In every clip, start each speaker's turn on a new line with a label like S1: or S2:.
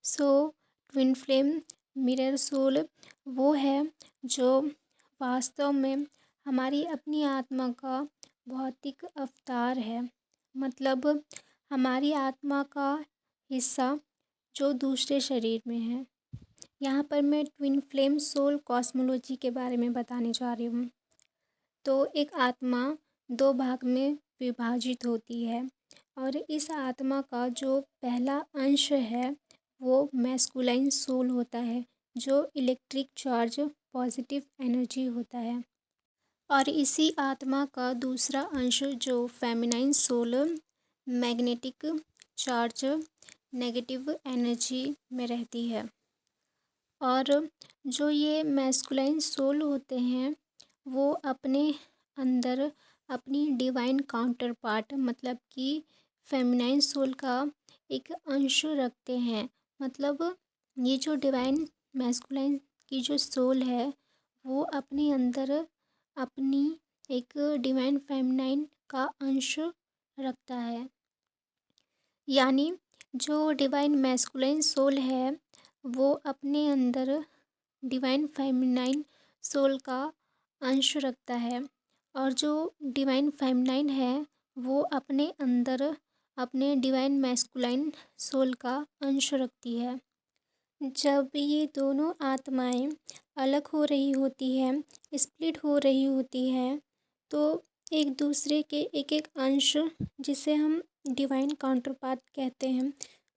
S1: सो twin flame mirror soul वो है जो वास्तव में हमारी अपनी आत्मा का भौतिक अवतार है। मतलब हमारी आत्मा का हिस्सा जो दूसरे शरीर में है। यहाँ पर मैं ट्विन फ्लेम सोल कॉस्मोलॉजी के बारे में बताने जा रही हूँ। तो एक आत्मा दो भाग में विभाजित होती है और इस आत्मा का जो पहला अंश है वो मैस्कुलाइन सोल होता है, जो इलेक्ट्रिक चार्ज पॉजिटिव एनर्जी होता है। और इसी आत्मा का दूसरा अंश जो feminine soul magnetic charge negative energy में रहती है। और जो ये मैस्कुलाइन सोल होते हैं वो अपने अंदर अपनी डिवाइन काउंटर पार्ट मतलब कि फेमिनाइन सोल का एक अंश रखते हैं। मतलब ये जो डिवाइन मैस्कुलाइन की जो सोल है वो अपने अंदर अपनी एक डिवाइन फेमिनाइन का अंश रखता है। यानी जो डिवाइन मैस्कुलाइन सोल है वो अपने अंदर डिवाइन फेमिनाइन सोल का अंश रखता है और जो डिवाइन फेमिनाइन है वो अपने अंदर अपने डिवाइन मैस्कुलाइन सोल का अंश रखती है। जब ये दोनों आत्माएं अलग हो रही होती है, स्प्लिट हो रही होती है, तो एक दूसरे के एक एक अंश जिसे हम डिवाइन काउंटर पार्ट कहते हैं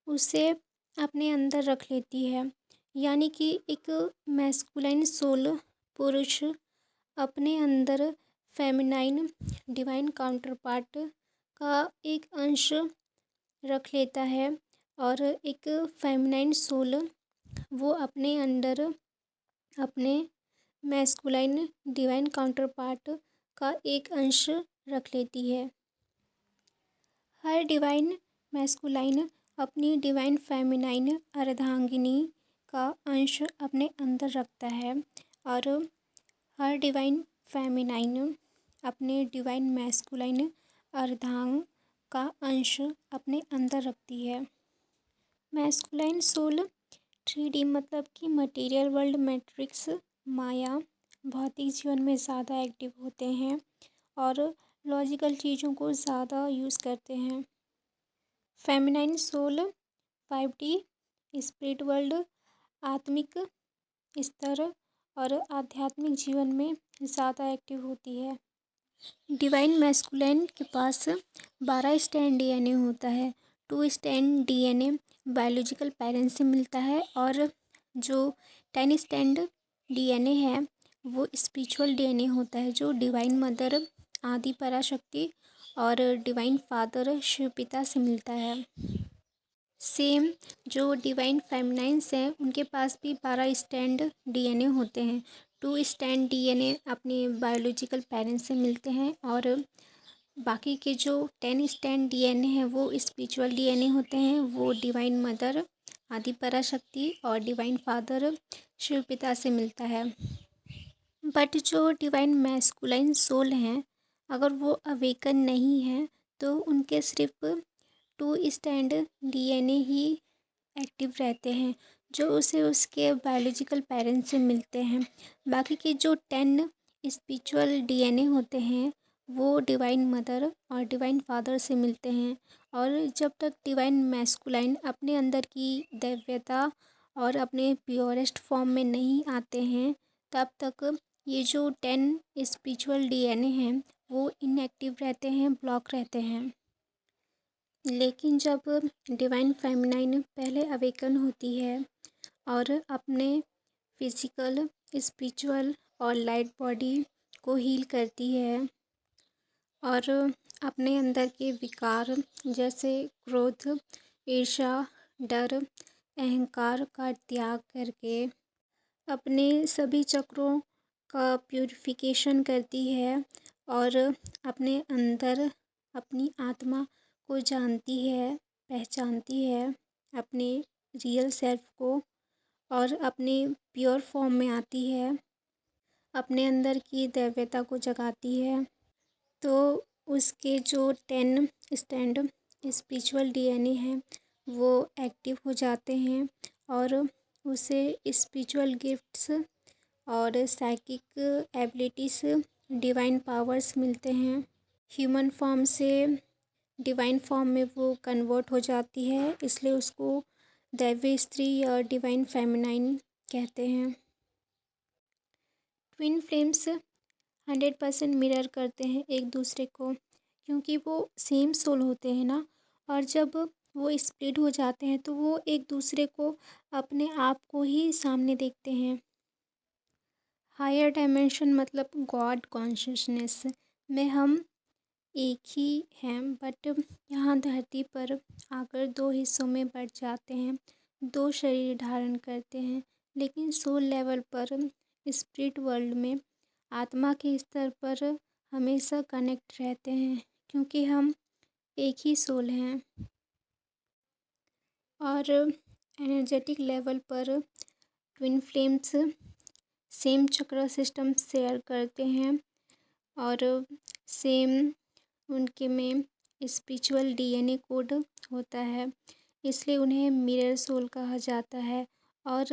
S1: उसे अपने अंदर रख लेती है। यानी कि एक मैस्कुलाइन सोल पुरुष अपने अंदर फेमिनाइन डिवाइन काउंटर पार्ट का एक अंश रख लेता है और एक फेमिनाइन सोल वो अपने अंदर अपने मैस्कुलाइन डिवाइन काउंटर पार्ट का एक अंश रख लेती है। हर डिवाइन मैस्कुलाइन अपनी डिवाइन फेमिनाइन अर्धांगिनी का अंश अपने अंदर रखता है और हर डिवाइन फेमिनाइन अपने डिवाइन मैस्कुलाइन अर्धांग का अंश अपने अंदर रखती है। मैस्कुलाइन सोल 3D मतलब कि मटेरियल वर्ल्ड मैट्रिक्स माया भौतिक जीवन में ज़्यादा एक्टिव होते हैं और लॉजिकल चीज़ों को ज़्यादा यूज़ करते हैं। Feminine soul 5D spirit world आत्मिक स्तर और आध्यात्मिक जीवन में ज़्यादा एक्टिव होती है। डिवाइन मैस्कुलाइन के पास 12 स्टैंड DNA होता है। 2 स्टैंड DNA बायोलॉजिकल पेरेंट्स से मिलता है और जो 10 स्टैंड DNA है वो स्पिरिचुअल DNA होता है, जो डिवाइन मदर आदि पराशक्ति और डिवाइन फादर शिव पिता से मिलता है। सेम जो डिवाइन फेमिनाइंस हैं उनके पास भी 12 स्टैंड DNA होते हैं। 2 स्टैंड DNA अपने बायोलॉजिकल पेरेंट्स से मिलते हैं और बाकी के जो 10 स्टैंड DNA है वो स्पिरिचुअल DNA होते हैं, वो डिवाइन मदर आदि पराशक्ति और डिवाइन फादर शिव पिता से मिलता है। बट जो डिवाइन मैस्कुलाइन सोल हैं अगर वो अवेकन नहीं है तो उनके सिर्फ 2 स्टैंड DNA ही एक्टिव रहते हैं, जो उसे उसके बायोलॉजिकल पेरेंट्स से मिलते हैं। बाकी के जो 10 स्पिरिचुअल DNA होते हैं वो डिवाइन मदर और डिवाइन फादर से मिलते हैं। और जब तक डिवाइन मैस्कुलाइन अपने अंदर की दिव्यता और अपने प्योरेस्ट फॉर्म में नहीं आते हैं तब तक ये जो 10 स्पिरिचुअल DNA हैं वो इनएक्टिव रहते हैं, ब्लॉक रहते हैं। लेकिन जब डिवाइन फेमिनाइन पहले अवेकन होती है और अपने फिजिकल, स्पिरिचुअल और लाइट बॉडी को हील करती है और अपने अंदर के विकार जैसे क्रोध, ईर्ष्या, डर, अहंकार का त्याग करके अपने सभी चक्रों का प्यूरिफिकेशन करती है और अपने अंदर अपनी आत्मा को जानती है, पहचानती है, अपने रियल सेल्फ को और अपने प्योर फॉर्म में आती है, अपने अंदर की दिव्यता को जगाती है, तो उसके जो 10 स्टैंड स्पिरिचुअल DNA हैं वो एक्टिव हो जाते हैं और उसे स्पिरिचुअल गिफ्ट्स और साइकिक एबिलिटीज़, डिवाइन पावर्स मिलते हैं। ह्यूमन फॉर्म से डिवाइन फॉर्म में वो कन्वर्ट हो जाती है, इसलिए उसको दैवीय स्त्री या डिवाइन फेमिनाइन कहते हैं। ट्विन फ्लेम्स 100% मिरर करते हैं एक दूसरे को, क्योंकि वो सेम सोल होते हैं ना। और जब वो स्प्लिट हो जाते हैं तो वो एक दूसरे को, अपने आप को ही सामने देखते हैं। हायर डायमेंशन मतलब गॉड कॉन्शियसनेस में हम एक ही हैं, बट यहाँ धरती पर आकर दो हिस्सों में बँट जाते हैं, दो शरीर धारण करते हैं। लेकिन सोल लेवल पर, स्पिरिट वर्ल्ड में, आत्मा के स्तर पर हमेशा कनेक्ट रहते हैं, क्योंकि हम एक ही सोल हैं। और एनर्जेटिक लेवल पर ट्विन फ्लेम्स सेम चक्र सिस्टम शेयर करते हैं और सेम उनके में स्पिरिचुअल डीएनए कोड होता है, इसलिए उन्हें मिरर सोल कहा जाता है। और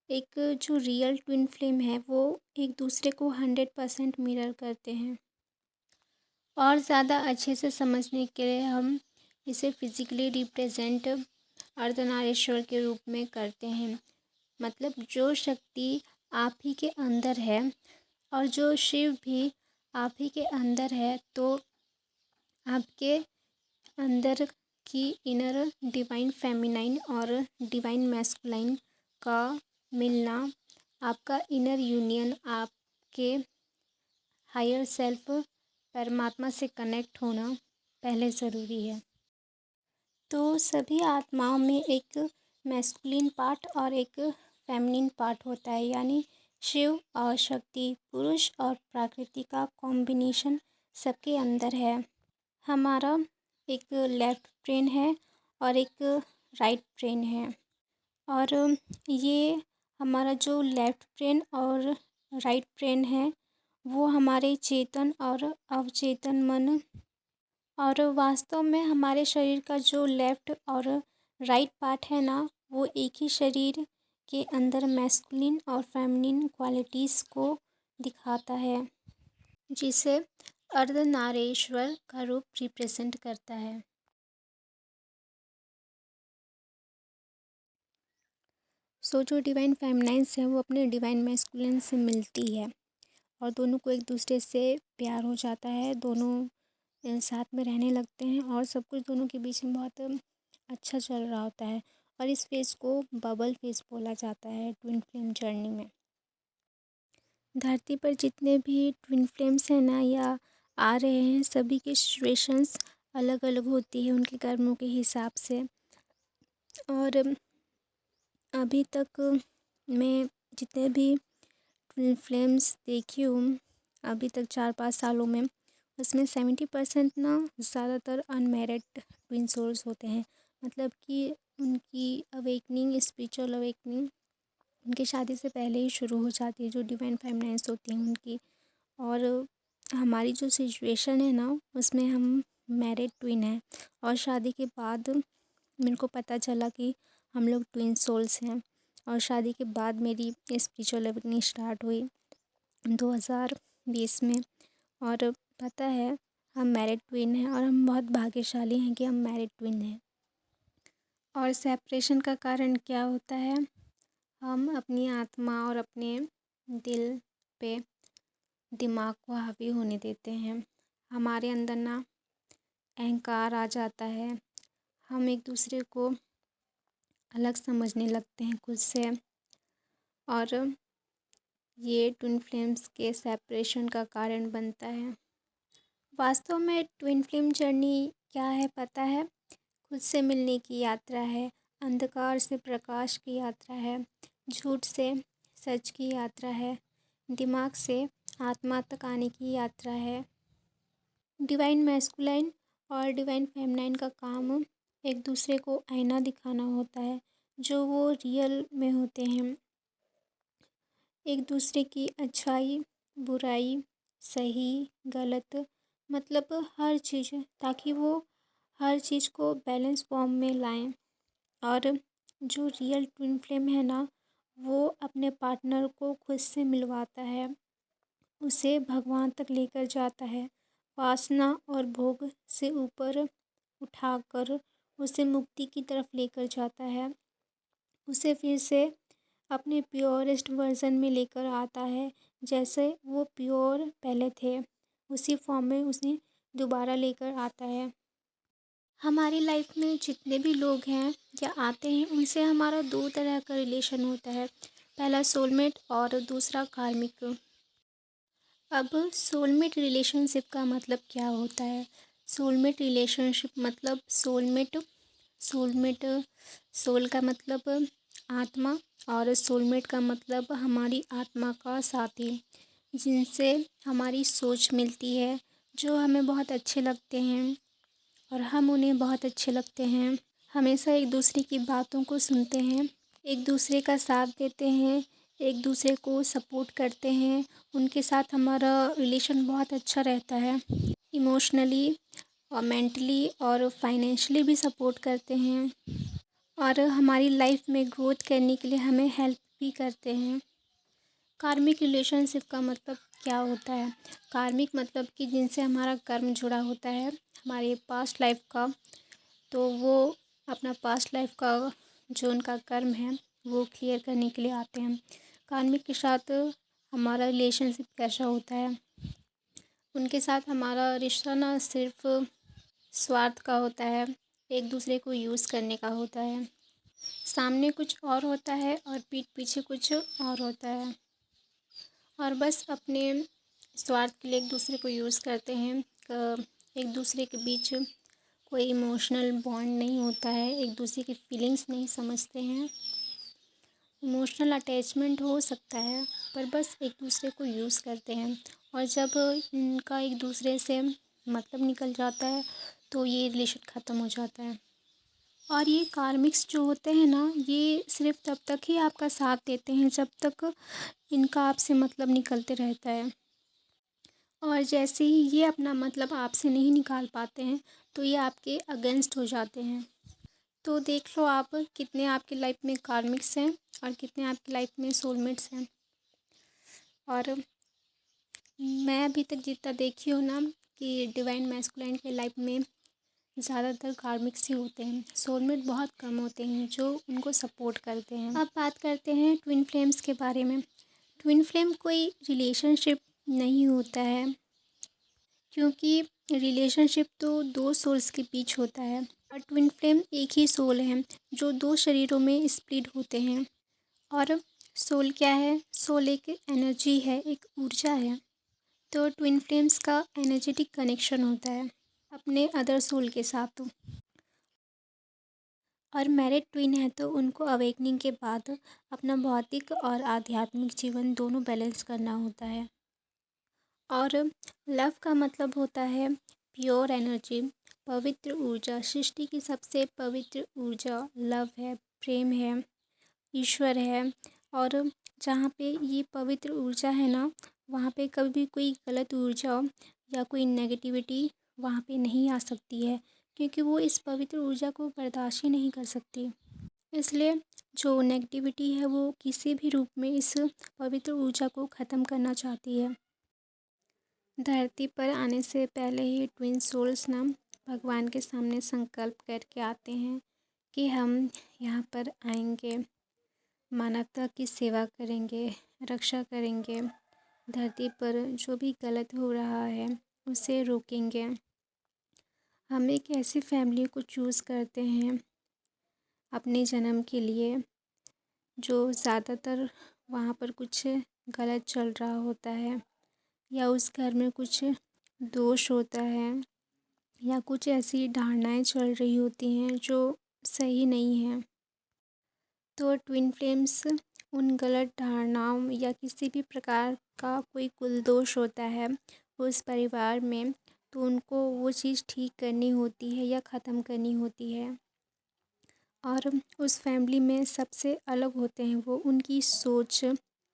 S1: एक जो रियल ट्विन फ्लेम है वो एक दूसरे को 100% मिरर करते हैं। और ज़्यादा अच्छे से समझने के लिए हम इसे फिजिकली रिप्रेजेंट अर्धनारीश्वर के रूप में करते हैं। मतलब जो शक्ति आप ही के अंदर है और जो शिव भी आप ही के अंदर है, तो आपके अंदर की इनर डिवाइन फेमिनाइन और डिवाइन मैस्कुलाइन का मिलना, आपका इनर यूनियन, आपके हायर सेल्फ परमात्मा से कनेक्ट होना पहले ज़रूरी है। तो सभी आत्माओं में एक मैस्कुलिन पार्ट और एक फेमिनिन पार्ट होता है, यानी शिव और शक्ति, पुरुष और प्रकृति का कॉम्बिनेशन सबके अंदर है। हमारा एक लेफ्ट ब्रेन है और एक राइट ब्रेन है। और ये हमारा जो लेफ्ट ब्रेन और राइट ब्रेन है वो हमारे चेतन और अवचेतन मन, और वास्तव में हमारे शरीर का जो लेफ्ट और राइट पार्ट है ना, वो एक ही शरीर के अंदर मैस्कुलिन और फेमिनिन क्वालिटीज़ को दिखाता है, जिसे अर्धनारीश्वर का रूप रिप्रेजेंट करता है। जो डिवाइन फेमिनाइन्स है वो अपने डिवाइन मैस्कुलिन से मिलती है और दोनों को एक दूसरे से प्यार हो जाता है। दोनों साथ में रहने लगते हैं और सब कुछ दोनों के बीच में बहुत अच्छा चल रहा होता है। और इस फेज़ को बबल फेज़ बोला जाता है ट्विन फ्लेम जर्नी में। धरती पर जितने भी ट्विन फ्लेम्स हैं ना या आ रहे हैं, सभी की सिचुएशंस अलग अलग होती है उनके कर्मों के हिसाब से। और अभी तक मैं जितने भी ट्विन फ्लेम्स देखी हूँ अभी तक 4-5 सालों में, उसमें 70% ना ज़्यादातर अनमैरिड ट्विन सोल्स होते हैं। मतलब कि उनकी अवेकनिंग, स्पिरिचुअल अवेकनिंग उनकी शादी से पहले ही शुरू हो जाती है, जो डिवाइन फेमिनाइन्स होती हैं उनकी। और हमारी जो सिचुएशन है ना, उसमें हम मैरिड ट्विन हैं और शादी के बाद मेरे को पता चला कि हम लोग ट्विन सोल्स हैं। और शादी के बाद मेरी स्पिरिचुअल अवेकनिंग स्टार्ट हुई 2020 में। और पता है हम मैरिड ट्विन हैं और हम बहुत भाग्यशाली हैं कि हम मैरिड ट्विन हैं। और सेपरेशन का कारण क्या होता है? हम अपनी आत्मा और अपने दिल पे दिमाग को हावी होने देते हैं। हमारे अंदर ना अहंकार आ जाता है, हम एक दूसरे को अलग समझने लगते हैं खुद से। और ये ट्विन फ्लेम्स के सेपरेशन का कारण बनता है। वास्तव में ट्विन फ्लेम जर्नी क्या है पता है? खुद से मिलने की यात्रा है, अंधकार से प्रकाश की यात्रा है, झूठ से सच की यात्रा है, दिमाग से आत्मा तक आने की यात्रा है। डिवाइन मैस्कुलाइन और डिवाइन फेमिनाइन का काम एक दूसरे को आईना दिखाना होता है, जो वो रियल में होते हैं। एक दूसरे की अच्छाई, बुराई, सही, गलत, मतलब हर चीज़, ताकि वो हर चीज़ को बैलेंस फॉर्म में लाएं। और जो रियल ट्विन फ्लेम है ना, वो अपने पार्टनर को खुद से मिलवाता है, उसे भगवान तक लेकर जाता है, वासना और भोग से ऊपर उठाकर उसे मुक्ति की तरफ लेकर जाता है, उसे फिर से अपने प्योरेस्ट वर्जन में लेकर आता है, जैसे वो प्योर पहले थे उसी फॉर्म में उसे दोबारा लेकर आता है। हमारी लाइफ में जितने भी लोग हैं या आते हैं, उनसे हमारा दो तरह का रिलेशन होता है। पहला सोलमेट और दूसरा कार्मिक। अब सोलमेट रिलेशनशिप का मतलब क्या होता है? सोलमेट रिलेशनशिप मतलब सोलमेट सोल का मतलब आत्मा, और सोलमेट का मतलब हमारी आत्मा का साथी, जिनसे हमारी सोच मिलती है, जो हमें बहुत अच्छे लगते हैं और हम उन्हें बहुत अच्छे लगते हैं। हमेशा एक दूसरे की बातों को सुनते हैं, एक दूसरे का साथ देते हैं, एक दूसरे को सपोर्ट करते हैं। उनके साथ हमारा रिलेशन बहुत अच्छा रहता है। इमोशनली और मेंटली और फाइनेंशियली भी सपोर्ट करते हैं, और हमारी लाइफ में ग्रोथ करने के लिए हमें हेल्प भी करते हैं। कार्मिक रिलेशनशिप का मतलब क्या होता है? कार्मिक मतलब कि जिनसे हमारा कर्म जुड़ा होता है, हमारे पास्ट लाइफ का, तो वो अपना पास्ट लाइफ का जो उनका कर्म है वो क्लियर करने के लिए आते हैं। कार्मिक के साथ हमारा रिलेशनशिप कैसा होता है? उनके साथ हमारा रिश्ता ना सिर्फ स्वार्थ का होता है, एक दूसरे को यूज़ करने का होता है। सामने कुछ और होता है और पीठ पीछे कुछ और होता है, और बस अपने स्वार्थ के लिए एक दूसरे को यूज़ करते हैं। एक दूसरे के बीच कोई इमोशनल बॉन्ड नहीं होता है, एक दूसरे की फीलिंग्स नहीं समझते हैं। इमोशनल अटैचमेंट हो सकता है, पर बस एक दूसरे को यूज़ करते हैं, और जब इनका एक दूसरे से मतलब निकल जाता है तो ये रिलेशन ख़त्म हो जाता है। और ये कार्मिक्स जो होते हैं ना, ये सिर्फ़ तब तक ही आपका साथ देते हैं जब तक इनका आपसे मतलब निकलते रहता है, और जैसे ही ये अपना मतलब आपसे नहीं निकाल पाते हैं तो ये आपके अगेंस्ट हो जाते हैं। तो देख लो आप कितने आपकी लाइफ में कार्मिक्स हैं और कितने आपकी लाइफ में सोलमेट्स हैं। और मैं अभी तक जितना देखी हूँ ना, कि डिवाइन मैस्कुलाइन के लाइफ में ज़्यादातर कार्मिक्स ही होते हैं, सोलमेट बहुत कम होते हैं जो उनको सपोर्ट करते हैं। अब बात करते हैं ट्विन फ्लेम्स के बारे में। ट्विन फ्लेम कोई रिलेशनशिप नहीं होता है, क्योंकि रिलेशनशिप तो दो सोल्स के बीच होता है, और ट्विन फ्लेम एक ही सोल है जो दो शरीरों में स्प्लिट होते हैं। और सोल क्या है? सोल एक एनर्जी है, एक ऊर्जा है। तो ट्विन फ्लेम्स का एनर्जेटिक कनेक्शन होता है अपने अदर सोल के साथ। और मैरिड ट्विन है तो उनको अवेकनिंग के बाद अपना भौतिक और आध्यात्मिक जीवन दोनों बैलेंस करना होता है। और लव का मतलब होता है प्योर एनर्जी, पवित्र ऊर्जा। सृष्टि की सबसे पवित्र ऊर्जा लव है, प्रेम है, ईश्वर है। और जहाँ पे ये पवित्र ऊर्जा है ना, वहाँ पे कभी भी कोई गलत ऊर्जा या कोई नेगेटिविटी वहाँ पे नहीं आ सकती है, क्योंकि वो इस पवित्र ऊर्जा को बर्दाश्त ही नहीं कर सकती। इसलिए जो नेगेटिविटी है वो किसी भी रूप में इस पवित्र ऊर्जा को ख़त्म करना चाहती है। धरती पर आने से पहले ही ट्विन सोल्स ना भगवान के सामने संकल्प करके आते हैं कि हम यहाँ पर आएंगे, मानवता की सेवा करेंगे, रक्षा करेंगे, धरती पर जो भी गलत हो रहा है उसे रोकेंगे। हम एक ऐसी फैमिली को चूज़ करते हैं अपने जन्म के लिए, जो ज़्यादातर वहाँ पर कुछ गलत चल रहा होता है, या उस घर में कुछ दोष होता है, या कुछ ऐसी धारणाएं चल रही होती हैं जो सही नहीं हैं। तो ट्विन फ्लेम्स उन गलत धारणाओं या किसी भी प्रकार का कोई कुल दोष होता है उस परिवार में, तो उनको वो चीज़ ठीक करनी होती है या ख़त्म करनी होती है। और उस फैमिली में सबसे अलग होते हैं वो उनकी सोच,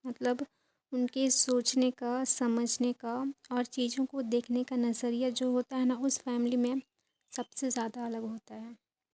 S1: मतलब उनके सोचने का, समझने का और चीज़ों को देखने का नज़रिया जो होता है ना, उस फैमिली में सबसे ज़्यादा अलग होता है।